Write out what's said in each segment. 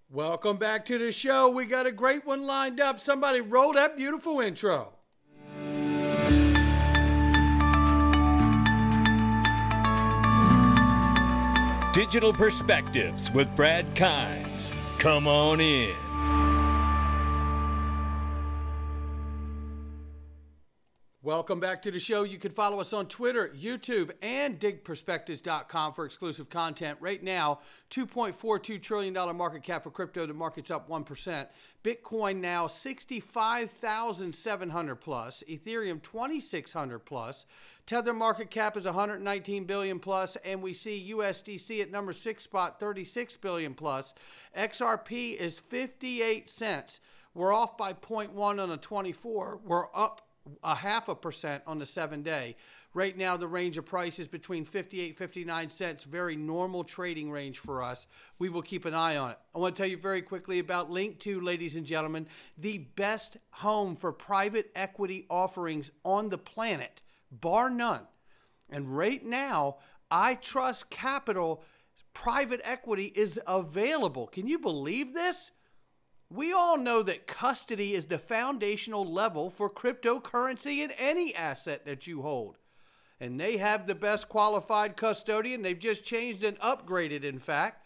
Welcome back to the show. We got a great one lined up. Somebody roll that beautiful intro. Digital Perspectives with Brad Kimes. Come on in. Welcome back to the show. You can follow us on Twitter, YouTube, and digperspectives.com for exclusive content. Right now, $2.42 trillion market cap for crypto. The market's up 1%. Bitcoin now 65,700 plus. Ethereum 2,600 plus. Tether market cap is 119 billion plus, and we see USDC at number 6 spot, 36 billion plus. XRP is 58 cents. We're off by 0.1 on the 24. We're up 0.5% on the 7-day. Right now, the range of price is between 58 and 59 cents. Very normal trading range for us. We will keep an eye on it. I want to tell you very quickly about Link2, ladies and gentlemen, the best home for private equity offerings on the planet, bar none. And right now, I Trust Capital private equity is available. Can you believe this? We all know that custody is the foundational level for cryptocurrency in any asset that you hold. And they have the best qualified custodian. They've just changed and upgraded, in fact.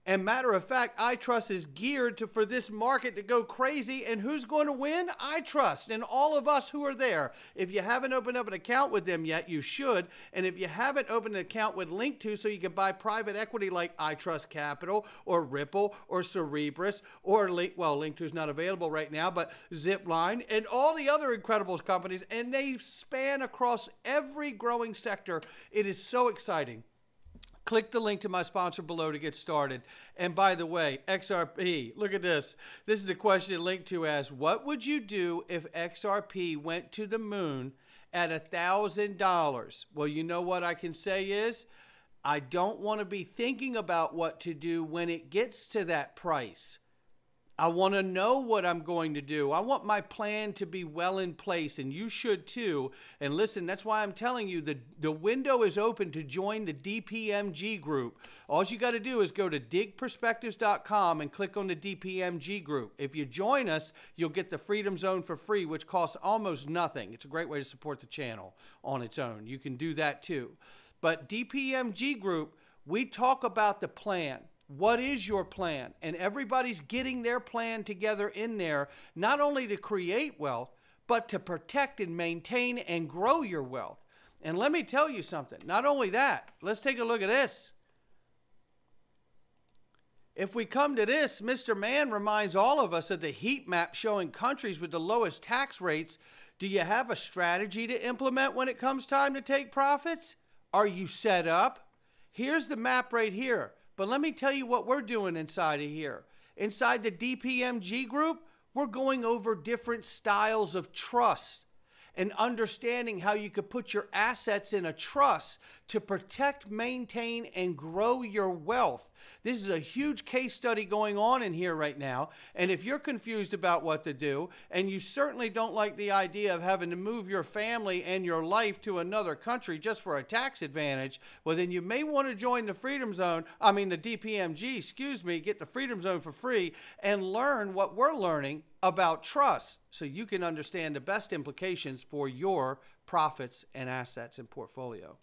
And matter of fact, iTrust is geared for this market to go crazy. And who's going to win? iTrust and all of us who are there. If you haven't opened up an account with them yet, you should. And if you haven't opened an account with Link2 so you can buy private equity like iTrust Capital or Ripple or Cerebras or Link2 is not available right now, but Zipline and all the other incredible companies. And they span across every growing sector. It is so exciting. Click the link to my sponsor below to get started. And by the way, XRP, look at this. This is the question Link2 asks. What would you do if XRP went to the moon at $1,000? Well, you know what I can say is, I don't want to be thinking about what to do when it gets to that price. I want to know what I'm going to do. I want my plan to be well in place, and you should too. And listen, that's why I'm telling you the window is open to join the DPMG group. All you got to do is go to digperspectives.com and click on the DPMG group. If you join us, you'll get the Freedom Zone for free, which costs almost nothing. It's a great way to support the channel on its own. You can do that too. But DPMG group, we talk about the plan. What is your plan? And everybody's getting their plan together in there, not only to create wealth, but to protect and maintain and grow your wealth. And let me tell you something. Not only that, let's take a look at this. If we come to this, Mr. Mann reminds all of us of the heat map showing countries with the lowest tax rates. Do you have a strategy to implement when it comes time to take profits? Are you set up? Here's the map right here. But let me tell you what we're doing inside of here. Inside the DPMG group, we're going over different styles of trust and understanding how you could put your assets in a trust to protect, maintain, and grow your wealth. This is a huge case study going on in here right now. And if you're confused about what to do, and you certainly don't like the idea of having to move your family and your life to another country just for a tax advantage, well, then you may want to join the Freedom Zone, the DPMG, excuse me, get the Freedom Zone for free and learn what we're learning about trust so you can understand the best implications for your profits and assets and portfolio.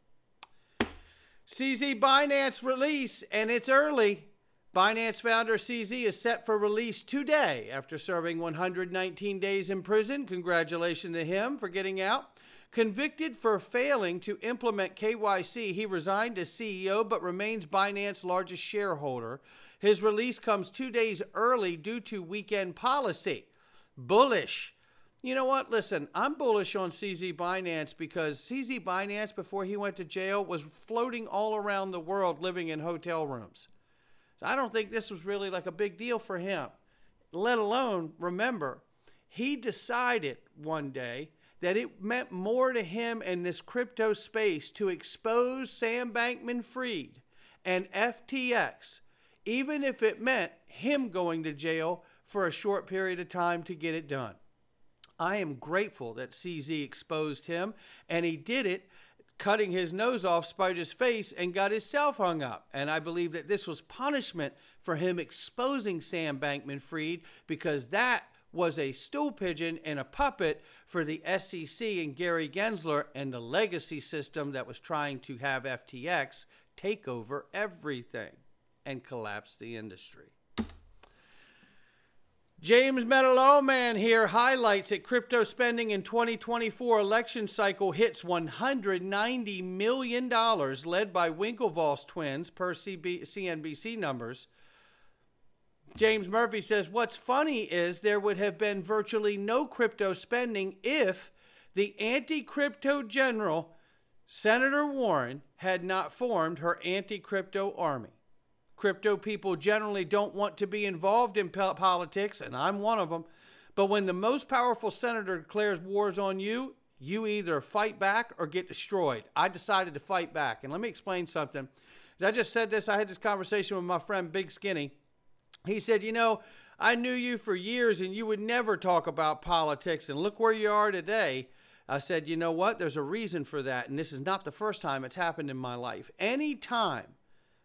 CZ Binance release, and it's early. Binance founder CZ is set for release today after serving 119 days in prison. Congratulations to him for getting out. Convicted for failing to implement KYC, he resigned as CEO but remains Binance's largest shareholder. His release comes 2 days early due to weekend policy. Bullish. You know what? Listen, I'm bullish on CZ Binance because CZ Binance, before he went to jail, was floating all around the world living in hotel rooms. So I don't think this was really like a big deal for him. Let alone, remember, he decided one day that it meant more to him in this crypto space to expose Sam Bankman-Fried and FTX, even if it meant him going to jail for a short period of time to get it done. I am grateful that CZ exposed him, and he did it cutting his nose off, spite his face, and got himself hung up. And I believe that this was punishment for him exposing Sam Bankman-Fried, because that was a stool pigeon and a puppet for the SEC and Gary Gensler and the legacy system that was trying to have FTX take over everything and collapse the industry. James Metalowman here highlights that crypto spending in 2024 election cycle hits $190 million, led by Winklevoss twins per CNBC numbers. James Murphy says, what's funny is there would have been virtually no crypto spending if the anti-crypto general, Senator Warren, had not formed her anti-crypto army. Crypto people generally don't want to be involved in politics, and I'm one of them. But when the most powerful senator declares wars on you, you either fight back or get destroyed. I decided to fight back. And let me explain something. As I just said this, I had this conversation with my friend Big Skinny. He said, you know, I knew you for years and you would never talk about politics, and look where you are today. I said, you know what? There's a reason for that, and this is not the first time it's happened in my life. Anytime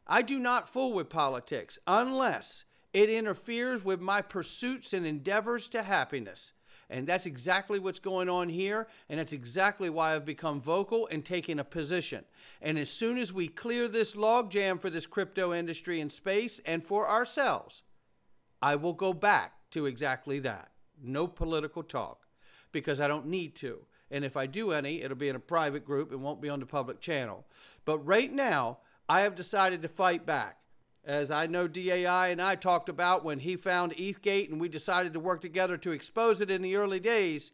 I do not fool with politics unless it interferes with my pursuits and endeavors to happiness. And that's exactly what's going on here, and that's exactly why I've become vocal and taken a position. And as soon as we clear this logjam for this crypto industry and space and for ourselves, I will go back to exactly that. No political talk, because I don't need to. And if I do any, it'll be in a private group. It won't be on the public channel. But right now, I have decided to fight back. As I know DAI and I talked about when he found ETHgate and we decided to work together to expose it in the early days,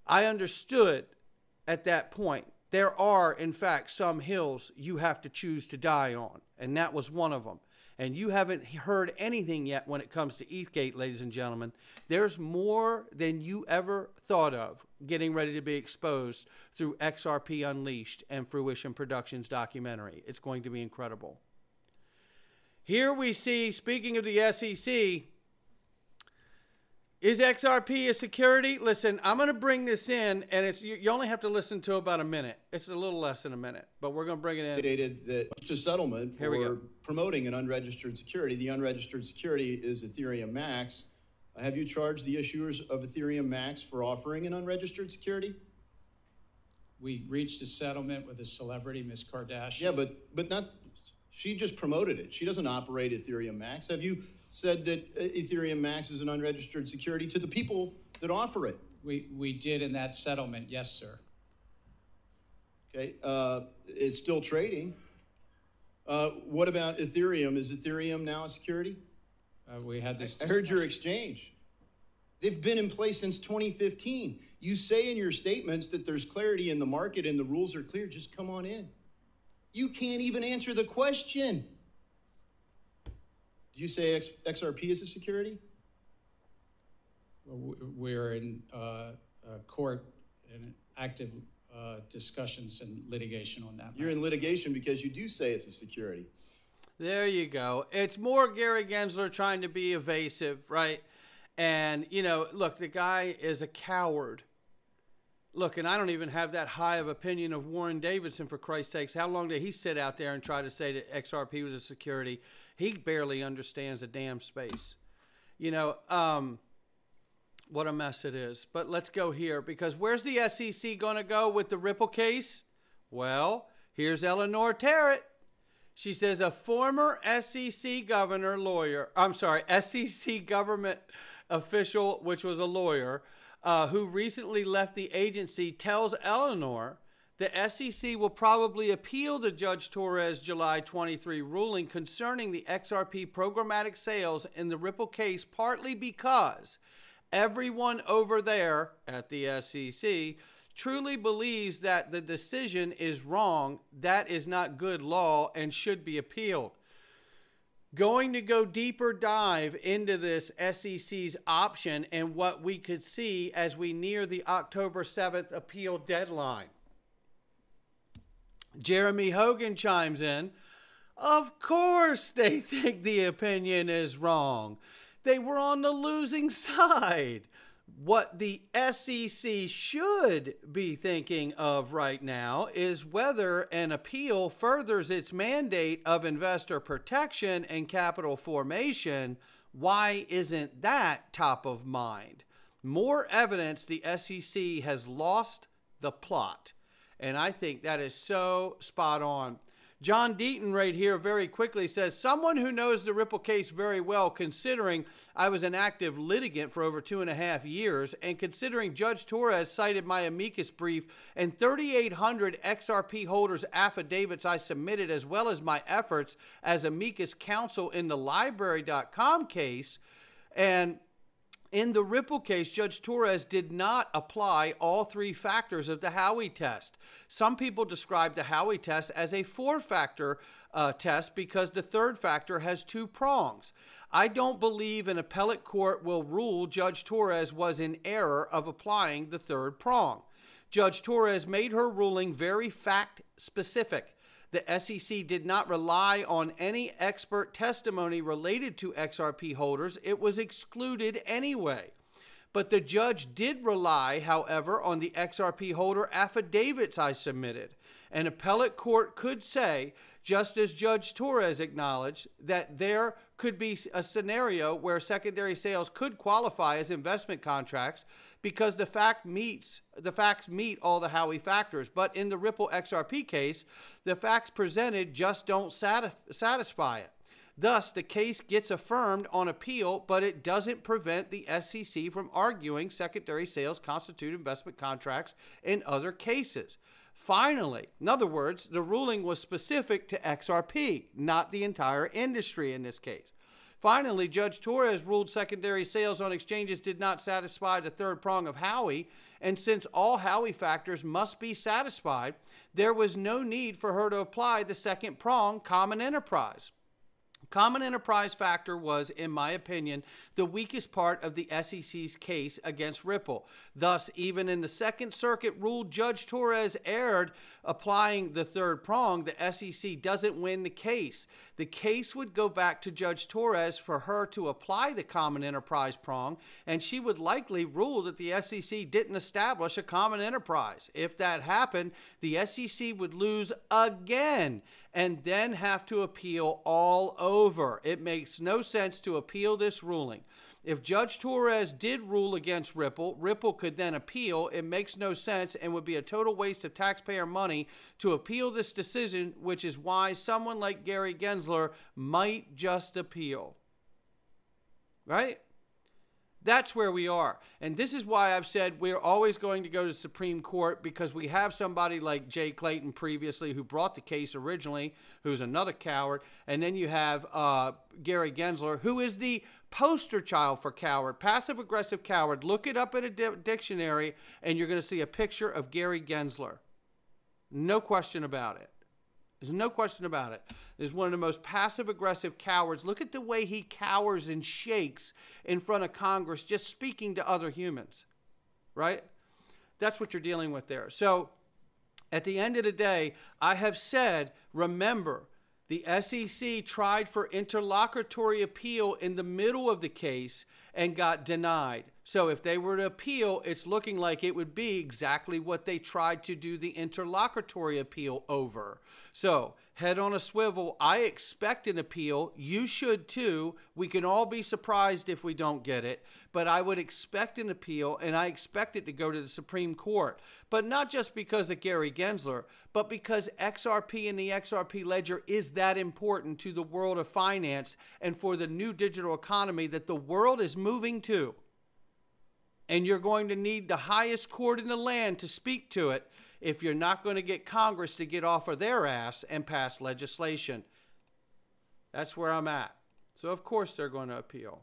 I understood at that point there are, in fact, some hills you have to choose to die on. And that was one of them. And you haven't heard anything yet when it comes to ETHgate, ladies and gentlemen. There's more than you ever thought of getting ready to be exposed through XRP Unleashed and Fruition Productions documentary. It's going to be incredible. Here we see, speaking of the SEC, is XRP a security? Listen, I'm going to bring this in, and you only have to listen to about a minute. It's a little less than a minute, but we're going to bring it in. Stated that it's a settlement for promoting an unregistered security. The unregistered security is Ethereum Max. Have you charged the issuers of Ethereum Max for offering an unregistered security? We reached a settlement with a celebrity, Ms. Kardashian. Yeah, but not. She just promoted it. She doesn't operate Ethereum Max. Have you said that Ethereum Max is an unregistered security to the people that offer it? We did in that settlement, yes, sir. Okay, it's still trading. What about Ethereum? Is Ethereum now a security? We had this. I heard your exchange. They've been in place since 2015. You say in your statements that there's clarity in the market and the rules are clear. Just come on in. You can't even answer the question. Do you say XRP is a security? We're in court and active discussions and litigation on that. You're in litigation because you do say it's a security. There you go. It's more Gary Gensler trying to be evasive, right? And, you know, look, the guy is a coward. Look, and I don't even have that high of opinion of Warren Davidson, for Christ's sakes. How long did he sit out there and try to say that XRP was a security? He barely understands the damn space. You know, what a mess it is. But let's go here, because where's the SEC going to go with the Ripple case? Well, here's Eleanor Terrett. She says a former SEC SEC government official, which was a lawyer, who recently left the agency, tells Eleanor the SEC will probably appeal the Judge Torres July 23 ruling concerning the XRP programmatic sales in the Ripple case, partly because everyone over there at the SEC truly believes that the decision is wrong. That is not good law and should be appealed. Going to go deeper dive into this SEC's option and what we could see as we near the October 7th appeal deadline. Jeremy Hogan chimes in. Of course they think the opinion is wrong. They were on the losing side. What the SEC should be thinking of right now is whether an appeal furthers its mandate of investor protection and capital formation. Why isn't that top of mind? More evidence the SEC has lost the plot. And I think that is so spot on. John Deaton right here very quickly says, someone who knows the Ripple case very well, considering I was an active litigant for over 2.5 years, and considering Judge Torres cited my amicus brief and 3,800 XRP holders' affidavits I submitted, as well as my efforts as amicus counsel in the library.com case, and in the Ripple case, Judge Torres did not apply all 3 factors of the Howey test. Some people describe the Howey test as a 4-factor test because the 3rd factor has 2 prongs. I don't believe an appellate court will rule Judge Torres was in error of applying the 3rd prong. Judge Torres made her ruling very fact-specific. The SEC did not rely on any expert testimony related to XRP holders. It was excluded anyway. But the judge did rely, however, on the XRP holder affidavits I submitted. An appellate court could say, just as Judge Torres acknowledged, that there could be a scenario where secondary sales could qualify as investment contracts because the facts meet all the Howey factors. But in the Ripple XRP case, the facts presented just don't satisfy it. Thus, the case gets affirmed on appeal, but it doesn't prevent the SEC from arguing secondary sales constitute investment contracts in other cases. Finally, in other words, the ruling was specific to XRP, not the entire industry in this case. Finally, Judge Torres ruled secondary sales on exchanges did not satisfy the 3rd prong of Howey, and since all Howey factors must be satisfied, there was no need for her to apply the 2nd prong, common enterprise. Common enterprise factor was, in my opinion, the weakest part of the SEC's case against Ripple. Thus, even in the Second Circuit ruled Judge Torres erred applying the 3rd prong, the SEC doesn't win the case. The case would go back to Judge Torres for her to apply the common enterprise prong, and she would likely rule that the SEC didn't establish a common enterprise. If that happened, the SEC would lose again and then have to appeal all over. It makes no sense to appeal this ruling. If Judge Torres did rule against Ripple, Ripple could then appeal. It makes no sense and would be a total waste of taxpayer money to appeal this decision, which is why someone like Gary Gensler might just appeal. Right? That's where we are. And this is why I've said we're always going to go to the Supreme Court, because we have somebody like Jay Clayton previously who brought the case originally, who's another coward. And then you have Gary Gensler, who is the poster child for coward, passive-aggressive coward. Look it up in a dictionary, and you're going to see a picture of Gary Gensler. No question about it. There's no question about it. There's one of the most passive-aggressive cowards. Look at the way he cowers and shakes in front of Congress just speaking to other humans, right? That's what you're dealing with there. So at the end of the day, I have said, remember, the SEC tried for interlocutory appeal in the middle of the case and got denied. So if they were to appeal, it's looking like it would be exactly what they tried to do the interlocutory appeal over. So head on a swivel. I expect an appeal. You should too. We can all be surprised if we don't get it, but I would expect an appeal, and I expect it to go to the Supreme Court. But not just because of Gary Gensler, but because XRP and the XRP ledger is that important to the world of finance and for the new digital economy that the world is moving to. And you're going to need the highest court in the land to speak to it if you're not going to get Congress to get off of their ass and pass legislation. That's where I'm at. So, of course, they're going to appeal.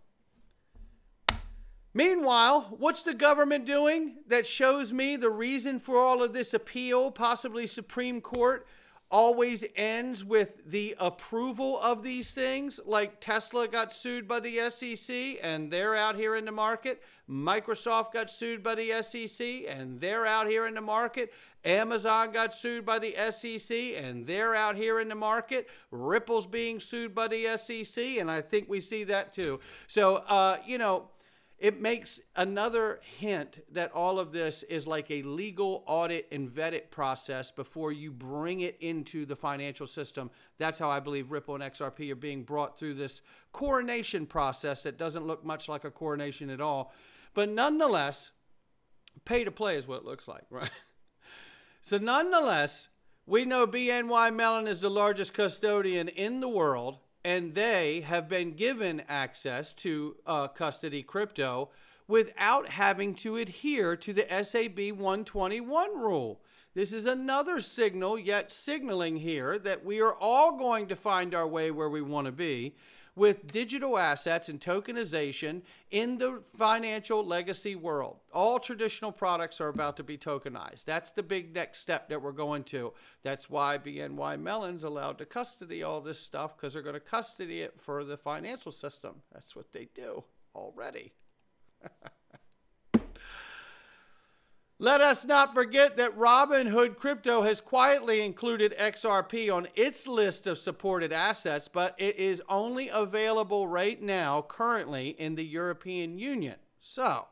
Meanwhile, what's the government doing that shows me the reason for all of this appeal, possibly Supreme Court, always ends with the approval of these things? Like Tesla got sued by the SEC and they're out here in the market. Microsoft got sued by the SEC and they're out here in the market. Amazon got sued by the SEC and they're out here in the market. Ripple's being sued by the SEC, and I think we see that too. So, you know, it makes another hint that all of this is like a legal audit and vet it process before you bring it into the financial system. That's how I believe Ripple and XRP are being brought through this coronation process that doesn't look much like a coronation at all. But nonetheless, pay to play is what it looks like, right? So nonetheless, we know BNY Mellon is the largest custodian in the world, and they have been given access to custody crypto without having to adhere to the SAB 121 rule. This is another signal, yet signaling here that we are all going to find our way where we want to be with digital assets and tokenization in the financial legacy world. All traditional products are about to be tokenized. That's the big next step that we're going to. That's why BNY Mellon's allowed to custody all this stuff, because they're going to custody it for the financial system. That's what they do already. Let us not forget that Robinhood Crypto has quietly included XRP on its list of supported assets, but it is only available right now, currently, in the European Union. So,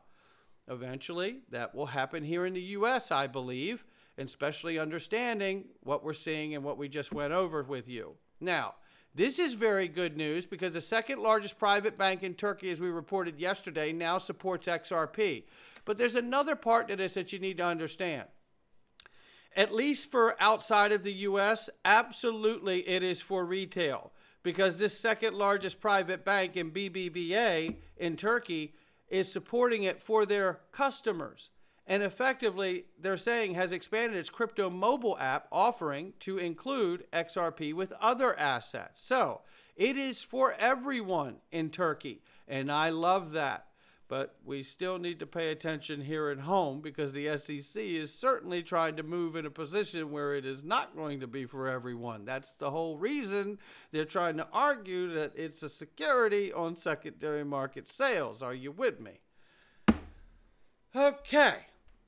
eventually, that will happen here in the U.S., I believe, and especially understanding what we're seeing and what we just went over with you. Now, this is very good news because the second largest private bank in Turkey, as we reported yesterday, now supports XRP. But there's another part to this that you need to understand. At least for outside of the U.S., absolutely it is for retail, because this second largest private bank in BBVA in Turkey is supporting it for their customers. And effectively, they're saying has expanded its crypto mobile app offering to include XRP with other assets. So it is for everyone in Turkey, and I love that. But we still need to pay attention here at home, because the SEC is certainly trying to move in a position where it is not going to be for everyone. That's the whole reason they're trying to argue that it's a security on secondary market sales. Are you with me? Okay.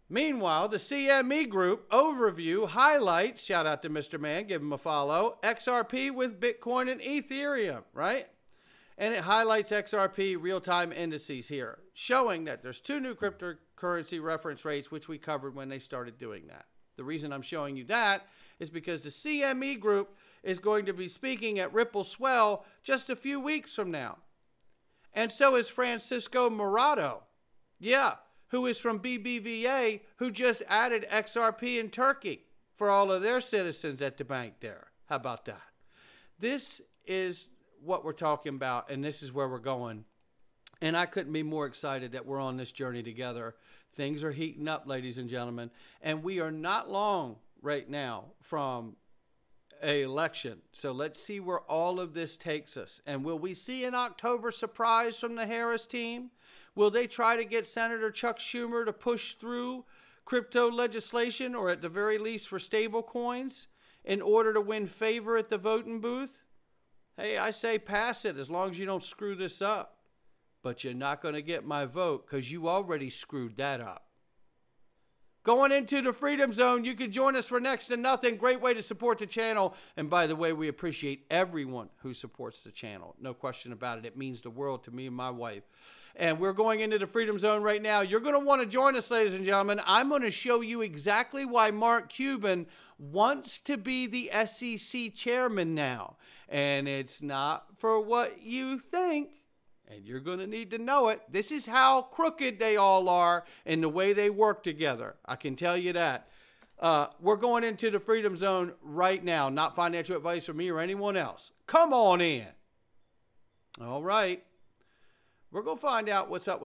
Meanwhile, the CME Group overview highlights, shout out to Mr. Man, give him a follow, XRP with Bitcoin and Ethereum, right? And it highlights XRP real-time indices here, showing that there's two new cryptocurrency reference rates, which we covered when they started doing that. The reason I'm showing you that is because the CME Group is going to be speaking at Ripple Swell just a few weeks from now. And so is Francisco Morado, who is from BBVA, who just added XRP in Turkey for all of their citizens at the bank there. How about that? This is what we're talking about, and this is where we're going. And I couldn't be more excited that we're on this journey together. Things are heating up, ladies and gentlemen, and we are not long right now from an election. So let's see where all of this takes us. And will we see an October surprise from the Harris team? Will they try to get Senator Chuck Schumer to push through crypto legislation, or at the very least for stable coins, in order to win favor at the voting booth? Hey, I say pass it as long as you don't screw this up. But you're not going to get my vote, because you already screwed that up. Going into the Freedom Zone, you can join us for next to nothing. Great way to support the channel. And by the way, we appreciate everyone who supports the channel. No question about it. It means the world to me and my wife. And we're going into the Freedom Zone right now. You're going to want to join us, ladies and gentlemen. I'm going to show you exactly why Mark Cuban wants to be the SEC chairman now. And it's not for what you think. And you're going to need to know it. This is how crooked they all are and the way they work together. I can tell you that. We're going into the Freedom Zone right now. Not financial advice from me or anyone else. Come on in. All right. We're going to find out what's up